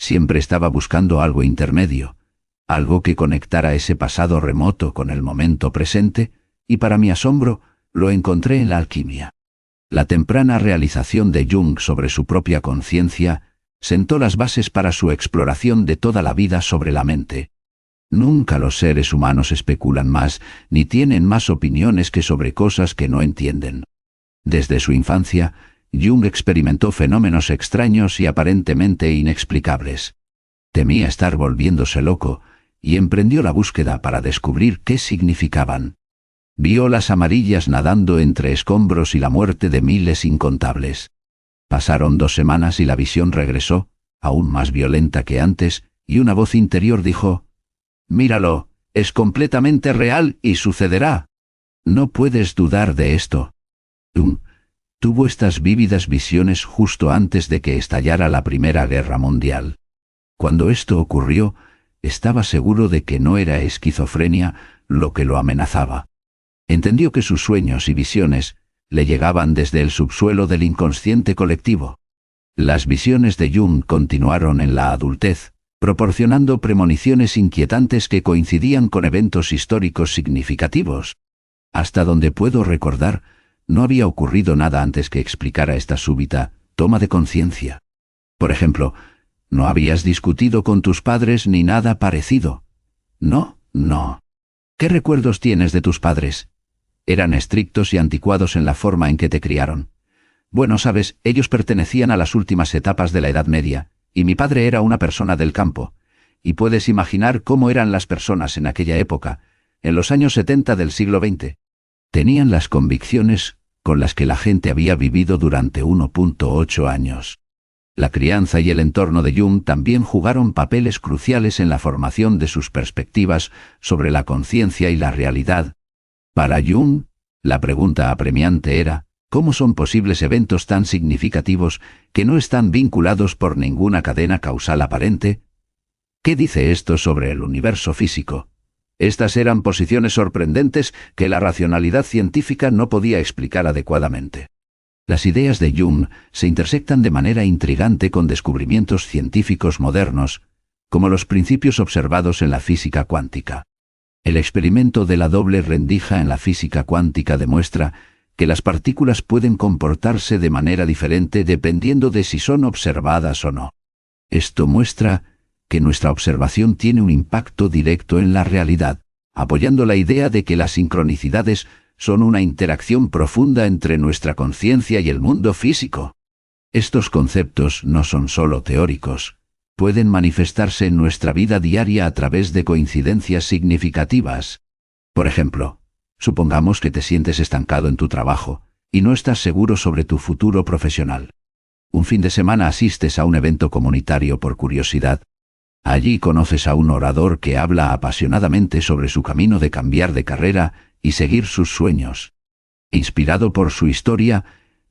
Siempre estaba buscando algo intermedio, algo que conectara ese pasado remoto con el momento presente, y para mi asombro, lo encontré en la alquimia. La temprana realización de Jung sobre su propia conciencia sentó las bases para su exploración de toda la vida sobre la mente. Nunca los seres humanos especulan más, ni tienen más opiniones que sobre cosas que no entienden. Desde su infancia, Jung experimentó fenómenos extraños y aparentemente inexplicables. Temía estar volviéndose loco, y emprendió la búsqueda para descubrir qué significaban. Vio olas amarillas nadando entre escombros y la muerte de miles incontables. Pasaron 2 semanas y la visión regresó, aún más violenta que antes, y una voz interior dijo: «Míralo, es completamente real y sucederá. No puedes dudar de esto». Jung tuvo estas vívidas visiones justo antes de que estallara la Primera Guerra Mundial. Cuando esto ocurrió, estaba seguro de que no era esquizofrenia lo que lo amenazaba. Entendió que sus sueños y visiones le llegaban desde el subsuelo del inconsciente colectivo. Las visiones de Jung continuaron en la adultez, proporcionando premoniciones inquietantes que coincidían con eventos históricos significativos. Hasta donde puedo recordar, no había ocurrido nada antes que explicara esta súbita toma de conciencia. Por ejemplo, ¿no habías discutido con tus padres ni nada parecido? No. ¿Qué recuerdos tienes de tus padres? ¿Eran estrictos y anticuados en la forma en que te criaron? Bueno, sabes, ellos pertenecían a las últimas etapas de la Edad Media, y mi padre era una persona del campo. Y puedes imaginar cómo eran las personas en aquella época, en los años 70 del siglo XX. Tenían las convicciones con las que la gente había vivido durante 1.8 años. La crianza y el entorno de Jung también jugaron papeles cruciales en la formación de sus perspectivas sobre la conciencia y la realidad. Para Jung, la pregunta apremiante era: ¿cómo son posibles eventos tan significativos que no están vinculados por ninguna cadena causal aparente? ¿Qué dice esto sobre el universo físico? Estas eran posiciones sorprendentes que la racionalidad científica no podía explicar adecuadamente. Las ideas de Jung se intersectan de manera intrigante con descubrimientos científicos modernos, como los principios observados en la física cuántica. El experimento de la doble rendija en la física cuántica demuestra que las partículas pueden comportarse de manera diferente dependiendo de si son observadas o no. Esto muestra que nuestra observación tiene un impacto directo en la realidad, apoyando la idea de que las sincronicidades son una interacción profunda entre nuestra conciencia y el mundo físico. Estos conceptos no son solo teóricos, pueden manifestarse en nuestra vida diaria a través de coincidencias significativas. Por ejemplo, supongamos que te sientes estancado en tu trabajo y no estás seguro sobre tu futuro profesional. Un fin de semana asistes a un evento comunitario por curiosidad. Allí conoces a un orador que habla apasionadamente sobre su camino de cambiar de carrera y seguir sus sueños. Inspirado por su historia,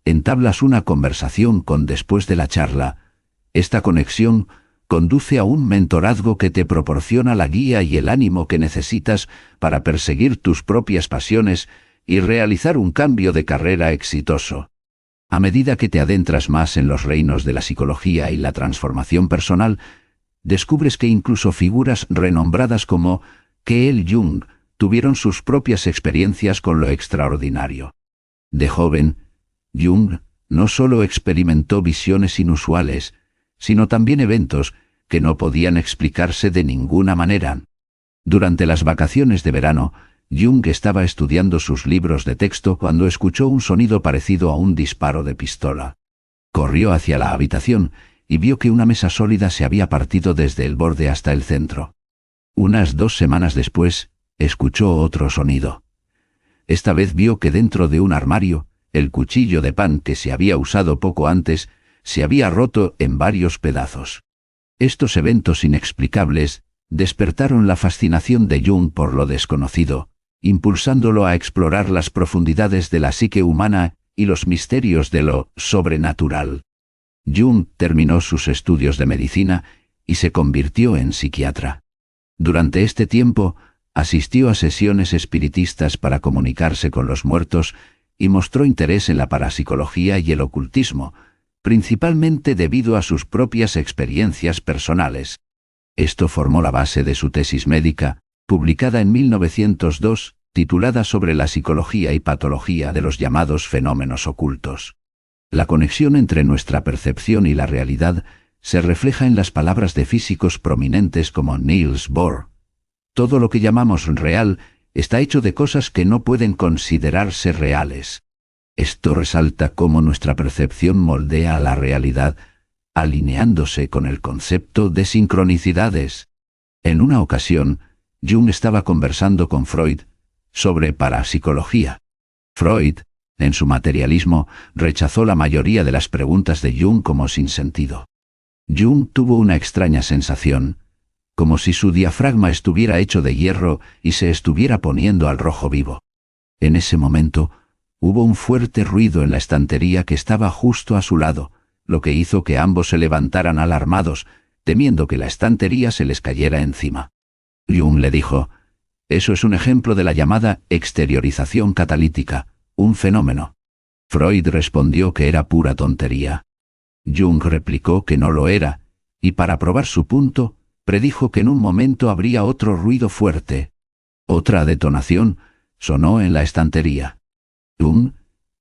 entablas una conversación después de la charla. Esta conexión conduce a un mentorazgo que te proporciona la guía y el ánimo que necesitas para perseguir tus propias pasiones y realizar un cambio de carrera exitoso. A medida que te adentras más en los reinos de la psicología y la transformación personal, descubres que incluso figuras renombradas como Carl Jung tuvieron sus propias experiencias con lo extraordinario. De joven, Jung no solo experimentó visiones inusuales, sino también eventos que no podían explicarse de ninguna manera. Durante las vacaciones de verano, Jung estaba estudiando sus libros de texto cuando escuchó un sonido parecido a un disparo de pistola. Corrió hacia la habitación y vio que una mesa sólida se había partido desde el borde hasta el centro. Unas 2 semanas después, escuchó otro sonido. Esta vez vio que dentro de un armario, el cuchillo de pan que se había usado poco antes se había roto en varios pedazos. Estos eventos inexplicables despertaron la fascinación de Jung por lo desconocido, impulsándolo a explorar las profundidades de la psique humana y los misterios de lo sobrenatural. Jung terminó sus estudios de medicina y se convirtió en psiquiatra. Durante este tiempo, asistió a sesiones espiritistas para comunicarse con los muertos y mostró interés en la parapsicología y el ocultismo, principalmente debido a sus propias experiencias personales. Esto formó la base de su tesis médica, publicada en 1902, titulada Sobre la psicología y patología de los llamados fenómenos ocultos. La conexión entre nuestra percepción y la realidad se refleja en las palabras de físicos prominentes como Niels Bohr. Todo lo que llamamos real está hecho de cosas que no pueden considerarse reales. Esto resalta cómo nuestra percepción moldea la realidad, alineándose con el concepto de sincronicidades. En una ocasión, Jung estaba conversando con Freud sobre parapsicología. Freud, en su materialismo, rechazó la mayoría de las preguntas de Jung como sin sentido. Jung tuvo una extraña sensación, como si su diafragma estuviera hecho de hierro y se estuviera poniendo al rojo vivo. En ese momento, hubo un fuerte ruido en la estantería que estaba justo a su lado, lo que hizo que ambos se levantaran alarmados, temiendo que la estantería se les cayera encima. Jung le dijo: «Eso es un ejemplo de la llamada exteriorización catalítica, un fenómeno». Freud respondió que era pura tontería. Jung replicó que no lo era, y para probar su punto, predijo que en un momento habría otro ruido fuerte. Otra detonación sonó en la estantería. Jung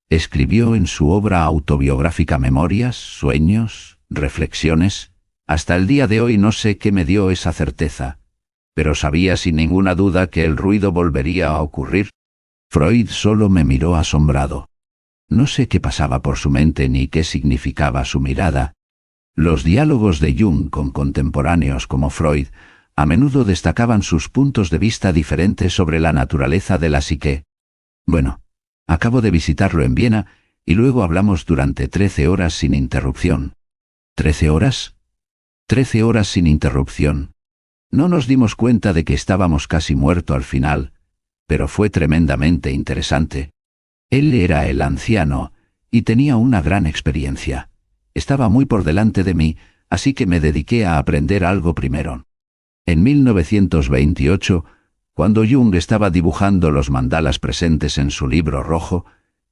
escribió en su obra autobiográfica Memorias, Sueños, Reflexiones: «Hasta el día de hoy no sé qué me dio esa certeza, pero sabía sin ninguna duda que el ruido volvería a ocurrir». Freud solo me miró asombrado. No sé qué pasaba por su mente ni qué significaba su mirada. Los diálogos de Jung con contemporáneos como Freud a menudo destacaban sus puntos de vista diferentes sobre la naturaleza de la psique. Bueno, acabo de visitarlo en Viena y luego hablamos durante 13 horas sin interrupción. ¿13 horas? 13 horas sin interrupción. No nos dimos cuenta de que estábamos casi muertos al final, pero fue tremendamente interesante. Él era el anciano y tenía una gran experiencia. Estaba muy por delante de mí, así que me dediqué a aprender algo primero. En 1928, cuando Jung estaba dibujando los mandalas presentes en su libro rojo,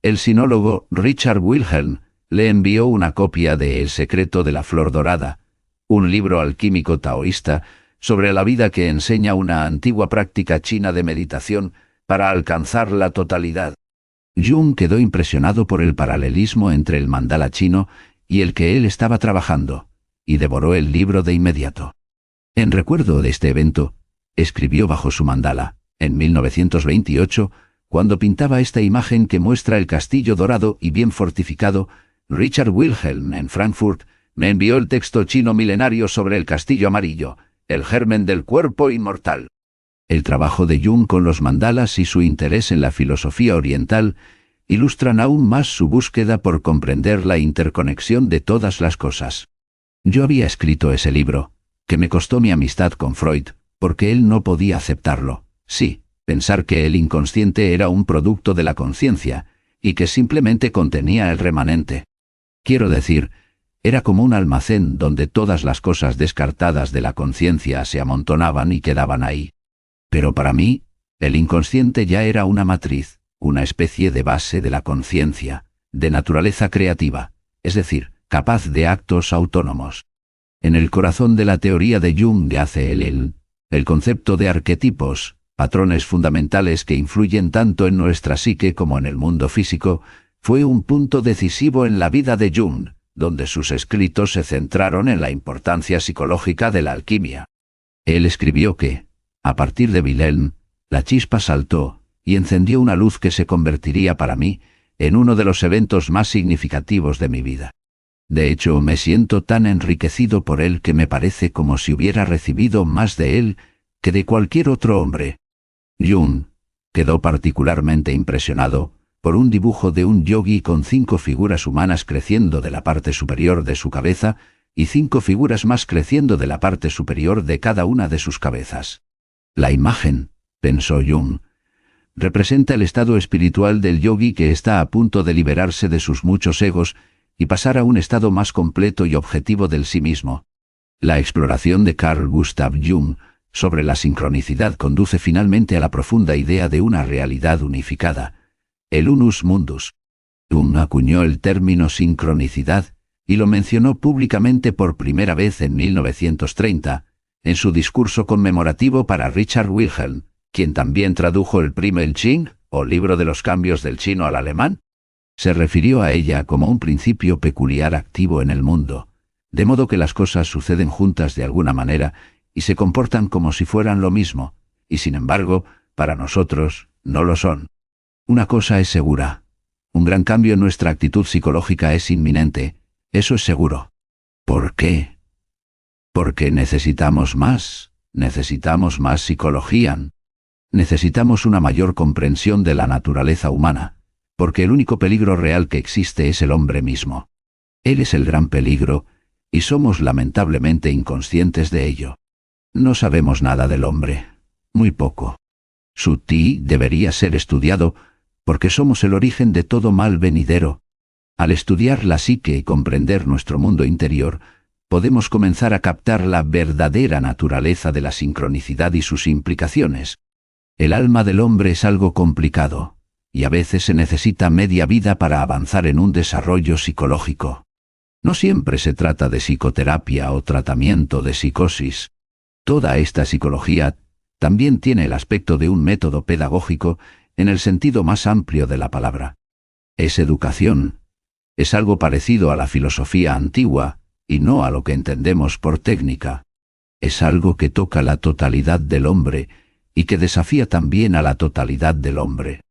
el sinólogo Richard Wilhelm le envió una copia de El secreto de la flor dorada, un libro alquímico taoísta sobre la vida que enseña una antigua práctica china de meditación para alcanzar la totalidad. Jung quedó impresionado por el paralelismo entre el mandala chino y el que él estaba trabajando, y devoró el libro de inmediato. En recuerdo de este evento, escribió bajo su mandala, en 1928, cuando pintaba esta imagen que muestra el castillo dorado y bien fortificado: «Richard Wilhelm, en Frankfurt, me envió el texto chino milenario sobre el castillo amarillo, el germen del cuerpo inmortal». El trabajo de Jung con los mandalas y su interés en la filosofía oriental ilustran aún más su búsqueda por comprender la interconexión de todas las cosas. Yo había escrito ese libro, que me costó mi amistad con Freud, porque él no podía aceptarlo. Sí, pensar que el inconsciente era un producto de la conciencia, y que simplemente contenía el remanente. Quiero decir, era como un almacén donde todas las cosas descartadas de la conciencia se amontonaban y quedaban ahí. Pero para mí, el inconsciente ya era una matriz, una especie de base de la conciencia, de naturaleza creativa, es decir, capaz de actos autónomos. En el corazón de la teoría de Jung yace el concepto de arquetipos, patrones fundamentales que influyen tanto en nuestra psique como en el mundo físico. Fue un punto decisivo en la vida de Jung, donde sus escritos se centraron en la importancia psicológica de la alquimia. Él escribió que, a partir de Wilhelm, la chispa saltó y encendió una luz que se convertiría para mí en uno de los eventos más significativos de mi vida. De hecho, me siento tan enriquecido por él que me parece como si hubiera recibido más de él que de cualquier otro hombre. Jung quedó particularmente impresionado por un dibujo de un yogui con 5 figuras humanas creciendo de la parte superior de su cabeza y 5 figuras más creciendo de la parte superior de cada una de sus cabezas. La imagen, pensó Jung, representa el estado espiritual del yogui que está a punto de liberarse de sus muchos egos y pasar a un estado más completo y objetivo del sí mismo. La exploración de Carl Gustav Jung sobre la sincronicidad conduce finalmente a la profunda idea de una realidad unificada, el unus mundus. Jung acuñó el término sincronicidad y lo mencionó públicamente por primera vez en 1930, en su discurso conmemorativo para Richard Wilhelm, quien también tradujo el Primer Ching, o libro de los cambios del chino al alemán. Se refirió a ella como un principio peculiar activo en el mundo, de modo que las cosas suceden juntas de alguna manera y se comportan como si fueran lo mismo, y sin embargo, para nosotros, no lo son. Una cosa es segura. Un gran cambio en nuestra actitud psicológica es inminente, eso es seguro. ¿Por qué? Porque necesitamos más psicología. Necesitamos una mayor comprensión de la naturaleza humana, porque el único peligro real que existe es el hombre mismo. Él es el gran peligro, y somos lamentablemente inconscientes de ello. No sabemos nada del hombre, muy poco. Su ti debería ser estudiado, porque somos el origen de todo mal venidero. Al estudiar la psique y comprender nuestro mundo interior, podemos comenzar a captar la verdadera naturaleza de la sincronicidad y sus implicaciones. El alma del hombre es algo complicado, y a veces se necesita media vida para avanzar en un desarrollo psicológico. No siempre se trata de psicoterapia o tratamiento de psicosis. Toda esta psicología también tiene el aspecto de un método pedagógico en el sentido más amplio de la palabra. Es educación. Es algo parecido a la filosofía antigua, y no a lo que entendemos por técnica. Es algo que toca la totalidad del hombre y que desafía también a la totalidad del hombre.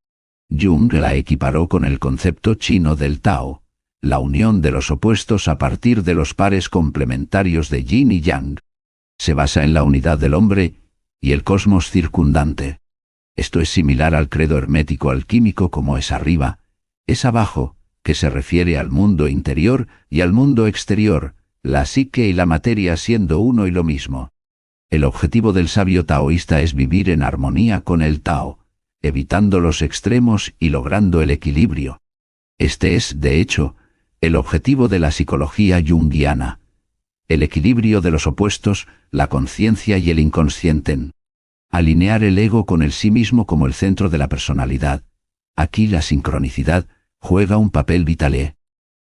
Jung la equiparó con el concepto chino del Tao, la unión de los opuestos a partir de los pares complementarios de yin y yang. Se basa en la unidad del hombre y el cosmos circundante. Esto es similar al credo hermético alquímico como es arriba, es abajo, que se refiere al mundo interior y al mundo exterior, la psique y la materia siendo uno y lo mismo. El objetivo del sabio taoísta es vivir en armonía con el Tao, evitando los extremos y logrando el equilibrio. Este es, de hecho, el objetivo de la psicología junguiana. El equilibrio de los opuestos, la conciencia y el inconsciente. Alinear el ego con el sí mismo como el centro de la personalidad. Aquí la sincronicidad juega un papel vital.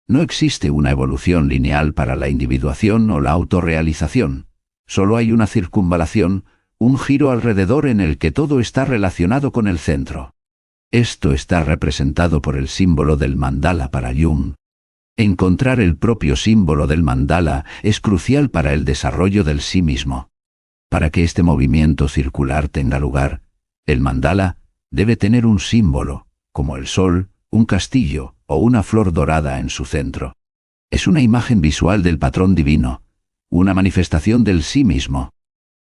No existe una evolución lineal para la individuación o la autorrealización. Solo hay una circunvalación, un giro alrededor en el que todo está relacionado con el centro. Esto está representado por el símbolo del mandala para Jung. Encontrar el propio símbolo del mandala es crucial para el desarrollo del sí mismo. Para que este movimiento circular tenga lugar, el mandala debe tener un símbolo, como el sol, un castillo o una flor dorada en su centro. Es una imagen visual del patrón divino, una manifestación del sí mismo.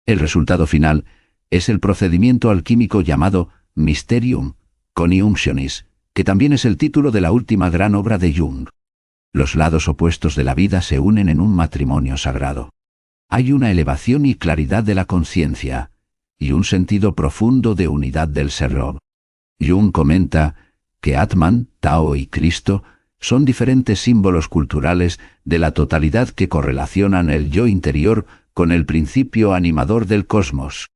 El resultado final es el procedimiento alquímico llamado Mysterium Coniunctionis, que también es el título de la última gran obra de Jung. Los lados opuestos de la vida se unen en un matrimonio sagrado. Hay una elevación y claridad de la conciencia, y un sentido profundo de unidad del ser. Jung comenta que Atman, Tao y Cristo son diferentes símbolos culturales de la totalidad que correlacionan el yo interior con el principio animador del cosmos.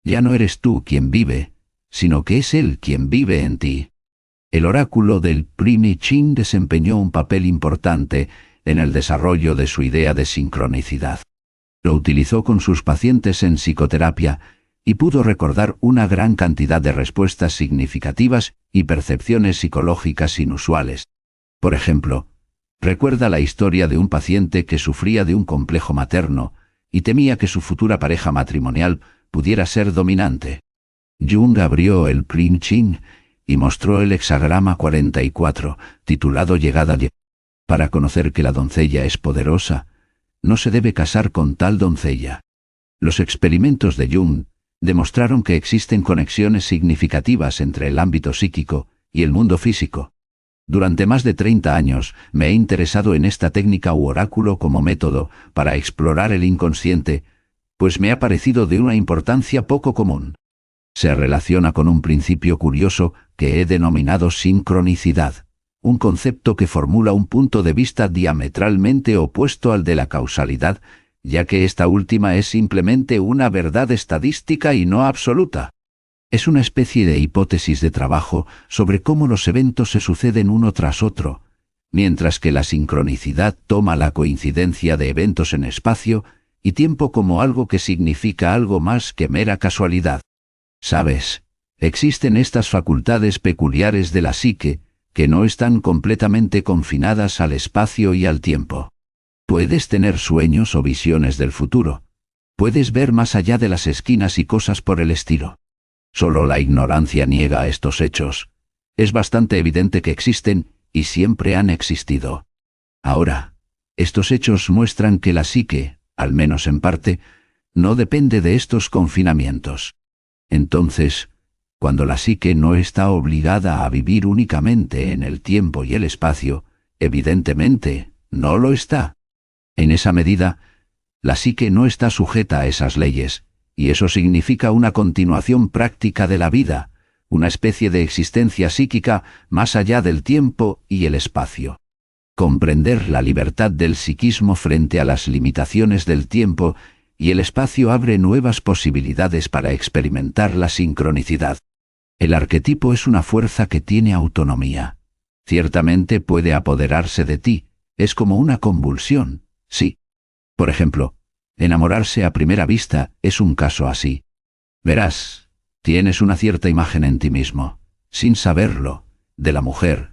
Ya no eres tú quien vive, sino que es Él quien vive en ti. El oráculo del Primi Chin desempeñó un papel importante en el desarrollo de su idea de sincronicidad. Lo utilizó con sus pacientes en psicoterapia y pudo recordar una gran cantidad de respuestas significativas y percepciones psicológicas inusuales. Por ejemplo, recuerda la historia de un paciente que sufría de un complejo materno y temía que su futura pareja matrimonial pudiera ser dominante. Jung abrió el Primi Chin y mostró el hexagrama 44, titulado Llegada. Para conocer que la doncella es poderosa, no se debe casar con tal doncella. Los experimentos de Jung demostraron que existen conexiones significativas entre el ámbito psíquico y el mundo físico. Durante más de 30 años me he interesado en esta técnica u oráculo como método para explorar el inconsciente, pues me ha parecido de una importancia poco común. Se relaciona con un principio curioso que he denominado sincronicidad, un concepto que formula un punto de vista diametralmente opuesto al de la causalidad, ya que esta última es simplemente una verdad estadística y no absoluta. Es una especie de hipótesis de trabajo sobre cómo los eventos se suceden uno tras otro, mientras que la sincronicidad toma la coincidencia de eventos en espacio y tiempo como algo que significa algo más que mera casualidad. ¿Sabes? Existen estas facultades peculiares de la psique, que no están completamente confinadas al espacio y al tiempo. Puedes tener sueños o visiones del futuro. Puedes ver más allá de las esquinas y cosas por el estilo. Solo la ignorancia niega estos hechos. Es bastante evidente que existen y siempre han existido. Ahora, estos hechos muestran que la psique, al menos en parte, no depende de estos confinamientos. Entonces, cuando la psique no está obligada a vivir únicamente en el tiempo y el espacio, evidentemente, no lo está. En esa medida, la psique no está sujeta a esas leyes, y eso significa una continuación práctica de la vida, una especie de existencia psíquica más allá del tiempo y el espacio. Comprender la libertad del psiquismo frente a las limitaciones del tiempo y el espacio abre nuevas posibilidades para experimentar la sincronicidad. El arquetipo es una fuerza que tiene autonomía. Ciertamente puede apoderarse de ti, es como una convulsión, sí. Por ejemplo, enamorarse a primera vista es un caso así. Verás, tienes una cierta imagen en ti mismo, sin saberlo, de la mujer.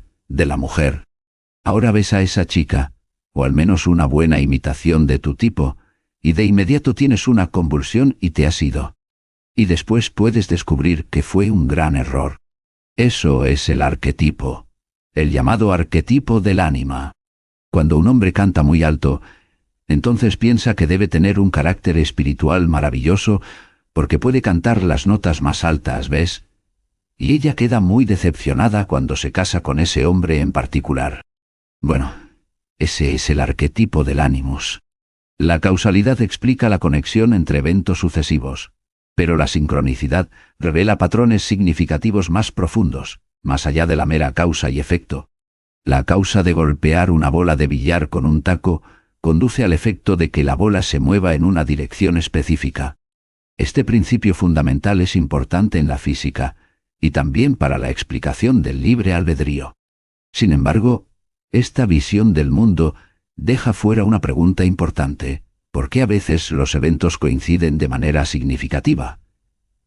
Ahora ves a esa chica, o al menos una buena imitación de tu tipo, y de inmediato tienes una convulsión y te has ido. Y después puedes descubrir que fue un gran error. Eso es el arquetipo, el llamado arquetipo del ánima. Cuando un hombre canta muy alto, entonces piensa que debe tener un carácter espiritual maravilloso porque puede cantar las notas más altas, ¿ves? Y ella queda muy decepcionada cuando se casa con ese hombre en particular. Bueno, ese es el arquetipo del animus. La causalidad explica la conexión entre eventos sucesivos, pero la sincronicidad revela patrones significativos más profundos, más allá de la mera causa y efecto. La causa de golpear una bola de billar con un taco conduce al efecto de que la bola se mueva en una dirección específica. Este principio fundamental es importante en la física y también para la explicación del libre albedrío. Sin embargo, esta visión del mundo deja fuera una pregunta importante: ¿por qué a veces los eventos coinciden de manera significativa?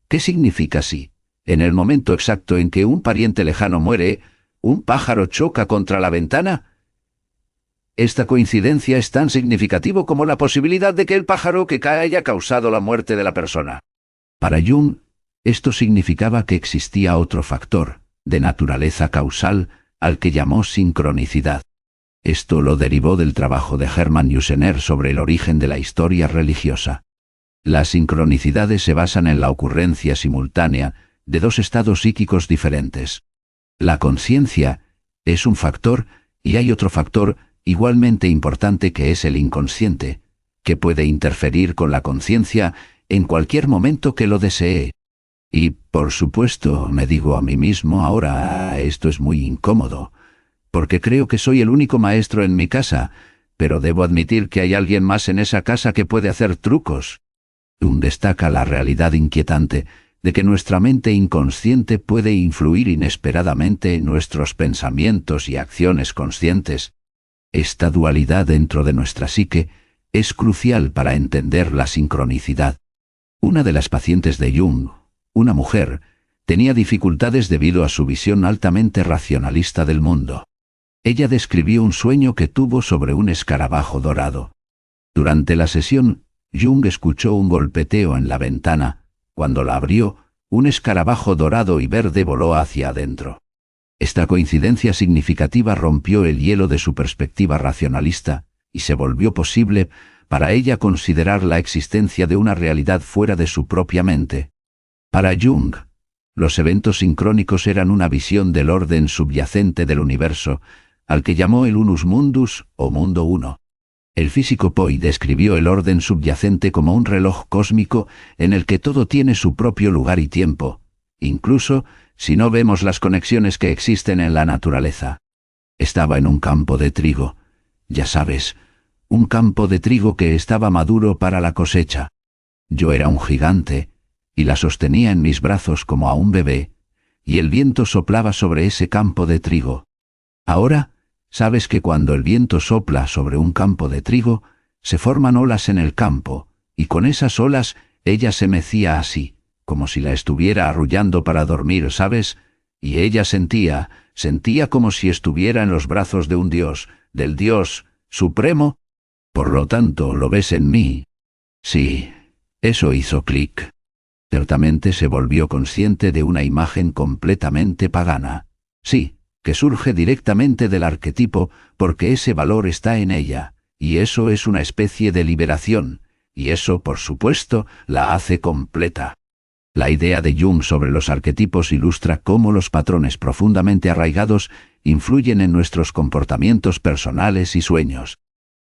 ¿Qué significa si, en el momento exacto en que un pariente lejano muere, un pájaro choca contra la ventana? Esta coincidencia es tan significativo como la posibilidad de que el pájaro que cae haya causado la muerte de la persona. Para Jung, esto significaba que existía otro factor, de naturaleza causal, al que llamó sincronicidad. Esto lo derivó del trabajo de Hermann Usener sobre el origen de la historia religiosa. Las sincronicidades se basan en la ocurrencia simultánea de dos estados psíquicos diferentes. La conciencia es un factor y hay otro factor igualmente importante que es el inconsciente, que puede interferir con la conciencia en cualquier momento que lo desee. Y, por supuesto, me digo a mí mismo ahora, esto es muy incómodo, porque creo que soy el único maestro en mi casa, pero debo admitir que hay alguien más en esa casa que puede hacer trucos. Destaca la realidad inquietante de que nuestra mente inconsciente puede influir inesperadamente en nuestros pensamientos y acciones conscientes. Esta dualidad dentro de nuestra psique es crucial para entender la sincronicidad. Una de las pacientes de Jung, una mujer, tenía dificultades debido a su visión altamente racionalista del mundo. Ella describió un sueño que tuvo sobre un escarabajo dorado. Durante la sesión, Jung escuchó un golpeteo en la ventana. Cuando la abrió, un escarabajo dorado y verde voló hacia adentro. Esta coincidencia significativa rompió el hielo de su perspectiva racionalista, y se volvió posible para ella considerar la existencia de una realidad fuera de su propia mente. Para Jung, los eventos sincrónicos eran una visión del orden subyacente del universo, al que llamó el unus mundus o mundo uno. El físico Poi describió el orden subyacente como un reloj cósmico en el que todo tiene su propio lugar y tiempo, incluso si no vemos las conexiones que existen en la naturaleza. Estaba en un campo de trigo, ya sabes, un campo de trigo que estaba maduro para la cosecha. Yo era un gigante, y la sostenía en mis brazos como a un bebé, y el viento soplaba sobre ese campo de trigo. Ahora, Sabes que cuando el viento sopla sobre un campo de trigo, se forman olas en el campo, y con esas olas ella se mecía así, como si la estuviera arrullando para dormir, ¿sabes? Y ella sentía como si estuviera en los brazos de un Dios, del Dios supremo. Por lo tanto, ¿lo ves en mí? Sí, eso hizo clic. Ciertamente se volvió consciente de una imagen completamente pagana. Sí, que surge directamente del arquetipo, porque ese valor está en ella, y eso es una especie de liberación, y eso, por supuesto, la hace completa. La idea de Jung sobre los arquetipos ilustra cómo los patrones profundamente arraigados influyen en nuestros comportamientos personales y sueños.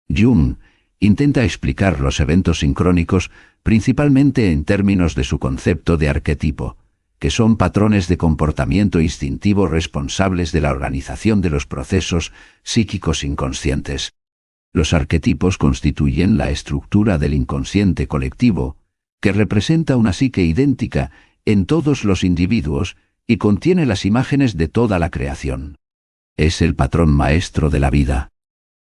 Jung intenta explicar los eventos sincrónicos principalmente en términos de su concepto de arquetipo, que son patrones de comportamiento instintivo responsables de la organización de los procesos psíquicos inconscientes. Los arquetipos constituyen la estructura del inconsciente colectivo, que representa una psique idéntica en todos los individuos y contiene las imágenes de toda la creación. Es el patrón maestro de la vida.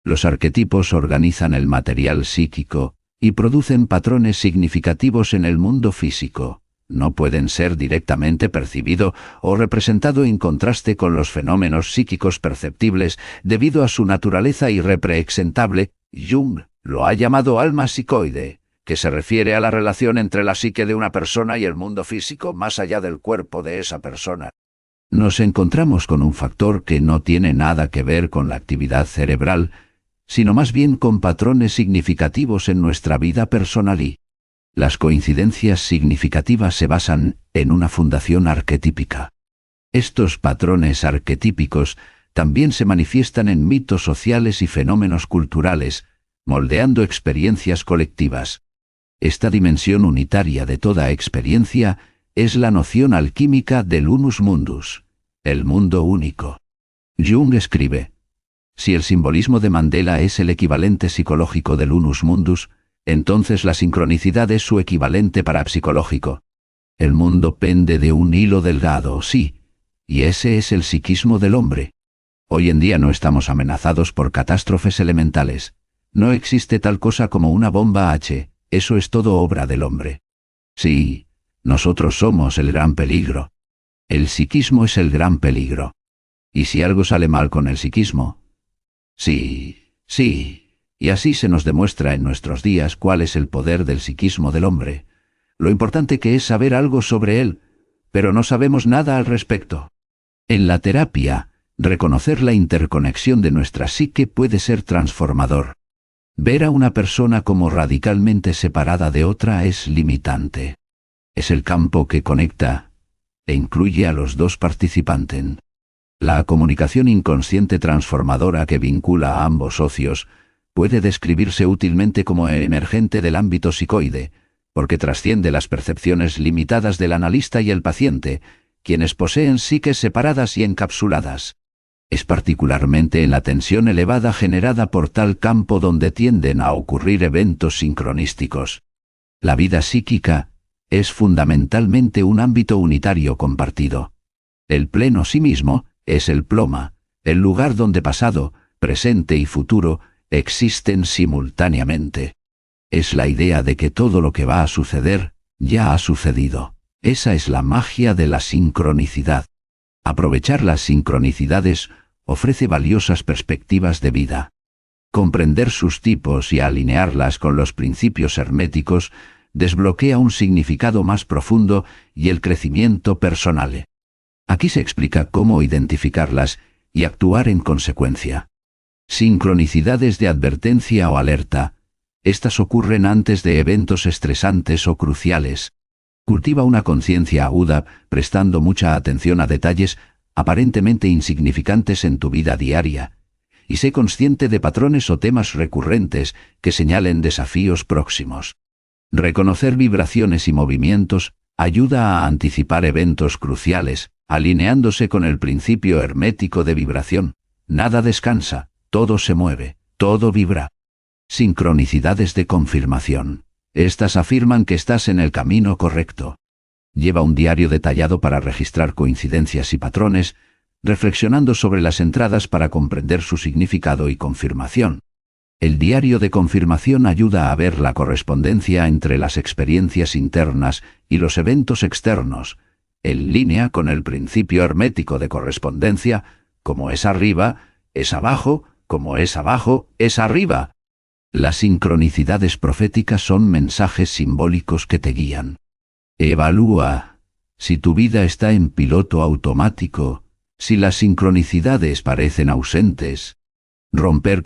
Los arquetipos organizan el material psíquico y producen patrones significativos en el mundo físico. No pueden ser directamente percibido o representado en contraste con los fenómenos psíquicos perceptibles debido a su naturaleza irrepresentable. Jung lo ha llamado alma psicoide, que se refiere a la relación entre la psique de una persona y el mundo físico más allá del cuerpo de esa persona. Nos encontramos con un factor que no tiene nada que ver con la actividad cerebral, sino más bien con patrones significativos en nuestra vida personal y las coincidencias significativas se basan en una fundación arquetípica. Estos patrones arquetípicos también se manifiestan en mitos sociales y fenómenos culturales, moldeando experiencias colectivas. Esta dimensión unitaria de toda experiencia es la noción alquímica del unus mundus, el mundo único. Jung escribe: si el simbolismo de Mandela es el equivalente psicológico del unus mundus, entonces la sincronicidad es su equivalente parapsicológico. El mundo pende de un hilo delgado, sí, y ese es el psiquismo del hombre. Hoy en día no estamos amenazados por catástrofes elementales. No existe tal cosa como una bomba H, eso es todo obra del hombre. Sí, nosotros somos el gran peligro. El psiquismo es el gran peligro. ¿Y si algo sale mal con el psiquismo? Sí, y así se nos demuestra en nuestros días cuál es el poder del psiquismo del hombre. Lo importante que es saber algo sobre él, pero no sabemos nada al respecto. En la terapia, reconocer la interconexión de nuestra psique puede ser transformador. Ver a una persona como radicalmente separada de otra es limitante. Es el campo que conecta e incluye a los dos participantes. La comunicación inconsciente transformadora que vincula a ambos socios puede describirse útilmente como emergente del ámbito psicoide, porque trasciende las percepciones limitadas del analista y el paciente, quienes poseen psiques separadas y encapsuladas. Es particularmente en la tensión elevada generada por tal campo donde tienden a ocurrir eventos sincronísticos. La vida psíquica es fundamentalmente un ámbito unitario compartido. El pleno sí mismo es el ploma, el lugar donde pasado, presente y futuro existen simultáneamente. Es la idea de que todo lo que va a suceder, ya ha sucedido. Esa es la magia de la sincronicidad. Aprovechar las sincronicidades ofrece valiosas perspectivas de vida. Comprender sus tipos y alinearlas con los principios herméticos desbloquea un significado más profundo y el crecimiento personal. Aquí se explica cómo identificarlas y actuar en consecuencia. Sincronicidades de advertencia o alerta. Estas ocurren antes de eventos estresantes o cruciales. Cultiva una conciencia aguda, prestando mucha atención a detalles aparentemente insignificantes en tu vida diaria, y sé consciente de patrones o temas recurrentes que señalen desafíos próximos. Reconocer vibraciones y movimientos ayuda a anticipar eventos cruciales, alineándose con el principio hermético de vibración. Nada descansa, todo se mueve, todo vibra. Sincronicidades de confirmación. Estas afirman que estás en el camino correcto. Lleva un diario detallado para registrar coincidencias y patrones, reflexionando sobre las entradas para comprender su significado y confirmación. El diario de confirmación ayuda a ver la correspondencia entre las experiencias internas y los eventos externos, en línea con el principio hermético de correspondencia: como es arriba, es abajo; como es abajo, es arriba. Las sincronicidades proféticas son mensajes simbólicos que te guían. Evalúa si tu vida está en piloto automático, si las sincronicidades parecen ausentes. Romper